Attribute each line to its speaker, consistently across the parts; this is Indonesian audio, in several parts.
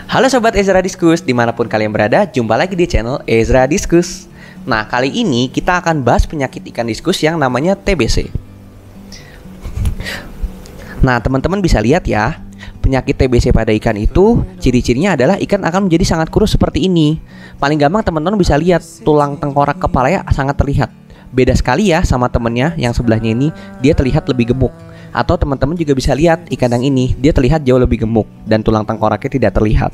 Speaker 1: Halo Sobat Ezra Diskus, dimanapun kalian berada, jumpa lagi di channel Ezra Diskus. Nah, kali ini kita akan bahas penyakit ikan diskus yang namanya TBC. Nah, teman-teman bisa lihat ya, penyakit TBC pada ikan itu ciri-cirinya adalah ikan akan menjadi sangat kurus seperti ini. Paling gampang teman-teman bisa lihat tulang tengkorak kepalanya sangat terlihat. Beda sekali ya sama temennya yang sebelahnya ini, dia terlihat lebih gemuk. Atau teman-teman juga bisa lihat ikan yang ini, dia terlihat jauh lebih gemuk dan tulang tengkoraknya tidak terlihat.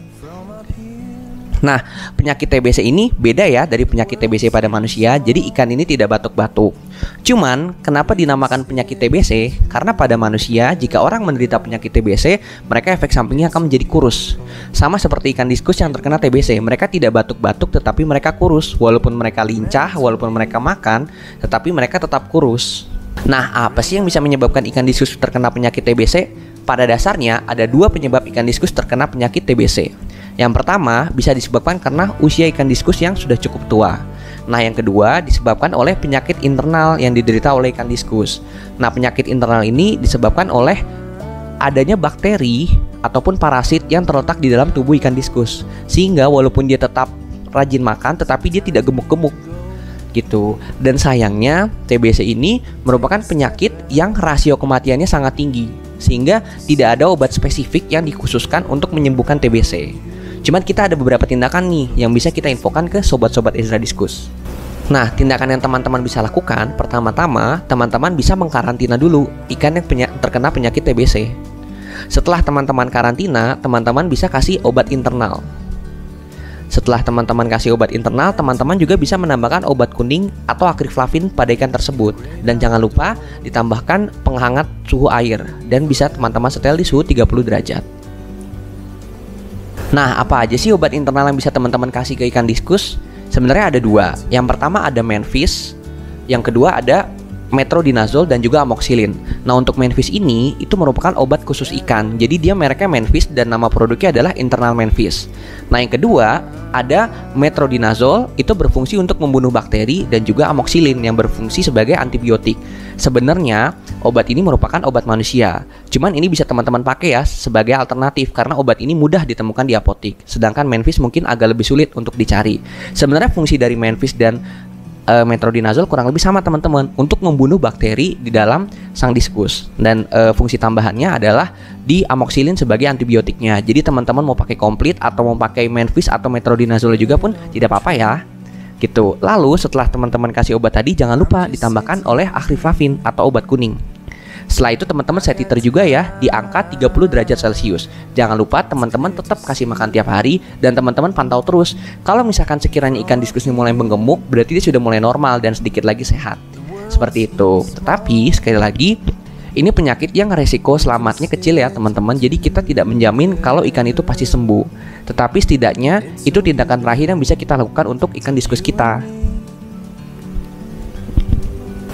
Speaker 1: Nah, penyakit TBC ini beda ya dari penyakit TBC pada manusia. Jadi ikan ini tidak batuk-batuk. Cuman, kenapa dinamakan penyakit TBC? Karena pada manusia, jika orang menderita penyakit TBC, mereka efek sampingnya akan menjadi kurus. Sama seperti ikan diskus yang terkena TBC, mereka tidak batuk-batuk tetapi mereka kurus. Walaupun mereka lincah, walaupun mereka makan, tetapi mereka tetap kurus. Nah, apa sih yang bisa menyebabkan ikan diskus terkena penyakit TBC? Pada dasarnya, ada dua penyebab ikan diskus terkena penyakit TBC. Yang pertama, bisa disebabkan karena usia ikan diskus yang sudah cukup tua. Nah, yang kedua, disebabkan oleh penyakit internal yang diderita oleh ikan diskus. Nah, penyakit internal ini disebabkan oleh adanya bakteri ataupun parasit yang terletak di dalam tubuh ikan diskus. Sehingga walaupun dia tetap rajin makan, tetapi dia tidak gemuk-gemuk gitu. Dan sayangnya TBC ini merupakan penyakit yang rasio kematiannya sangat tinggi, sehingga tidak ada obat spesifik yang dikhususkan untuk menyembuhkan TBC. Cuman kita ada beberapa tindakan nih yang bisa kita infokan ke sobat-sobat Ezra Diskus. Nah, tindakan yang teman-teman bisa lakukan, pertama-tama teman-teman bisa mengkarantina dulu ikan yang terkena penyakit TBC. Setelah teman-teman karantina, teman-teman bisa kasih obat internal. Setelah teman-teman kasih obat internal, teman-teman juga bisa menambahkan obat kuning atau akriflavin pada ikan tersebut. Dan jangan lupa ditambahkan penghangat suhu air. Dan bisa teman-teman setel di suhu 30 derajat. Nah, apa aja sih obat internal yang bisa teman-teman kasih ke ikan diskus? Sebenarnya ada dua. Yang pertama ada Menvis. Yang kedua ada metronidazole dan juga amoxicillin. Nah, untuk Menvis ini itu merupakan obat khusus ikan. Jadi dia mereknya Menvis dan nama produknya adalah internal Menvis. Nah, yang kedua ada metronidazole, itu berfungsi untuk membunuh bakteri, dan juga amoxicillin yang berfungsi sebagai antibiotik. Sebenarnya obat ini merupakan obat manusia. Cuman ini bisa teman-teman pakai ya sebagai alternatif karena obat ini mudah ditemukan di apotik. Sedangkan Menvis mungkin agak lebih sulit untuk dicari. Sebenarnya fungsi dari Menvis dan metronidazole kurang lebih sama teman-teman, untuk membunuh bakteri di dalam sang diskus. Dan fungsi tambahannya adalah di amoxicillin sebagai antibiotiknya. Jadi teman-teman mau pakai komplit atau mau pakai Menvis atau metronidazole juga pun tidak apa-apa ya gitu. Lalu setelah teman-teman kasih obat tadi, jangan lupa ditambahkan oleh akriflavin atau obat kuning. Setelah itu teman-teman set heater juga ya di angka 30 derajat Celcius. Jangan lupa teman-teman tetap kasih makan tiap hari, dan teman-teman pantau terus. Kalau misalkan sekiranya ikan diskus ini mulai menggemuk, berarti dia sudah mulai normal dan sedikit lagi sehat. Seperti itu. Tetapi sekali lagi, ini penyakit yang resiko selamatnya kecil ya teman-teman. Jadi kita tidak menjamin kalau ikan itu pasti sembuh. Tetapi setidaknya itu tindakan terakhir yang bisa kita lakukan untuk ikan diskus kita.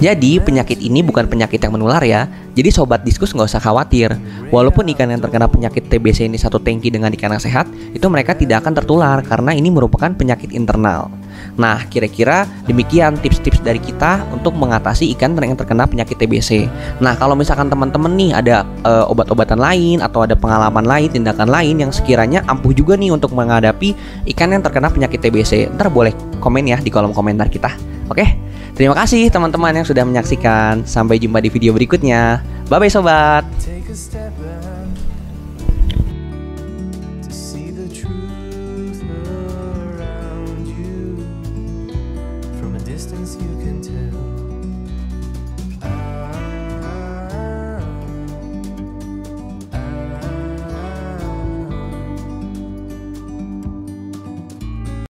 Speaker 1: Jadi penyakit ini bukan penyakit yang menular ya. Jadi sobat diskus nggak usah khawatir. Walaupun ikan yang terkena penyakit TBC ini satu tangki dengan ikan yang sehat, itu mereka tidak akan tertular karena ini merupakan penyakit internal. Nah, kira-kira demikian tips-tips dari kita untuk mengatasi ikan yang terkena penyakit TBC. Nah, kalau misalkan teman-teman nih ada obat-obatan lain atau ada pengalaman lain, tindakan lain yang sekiranya ampuh juga nih untuk menghadapi ikan yang terkena penyakit TBC, ntar boleh komen ya di kolom komentar kita. Oke? Terima kasih teman-teman yang sudah menyaksikan. Sampai jumpa di video berikutnya. Bye-bye sobat.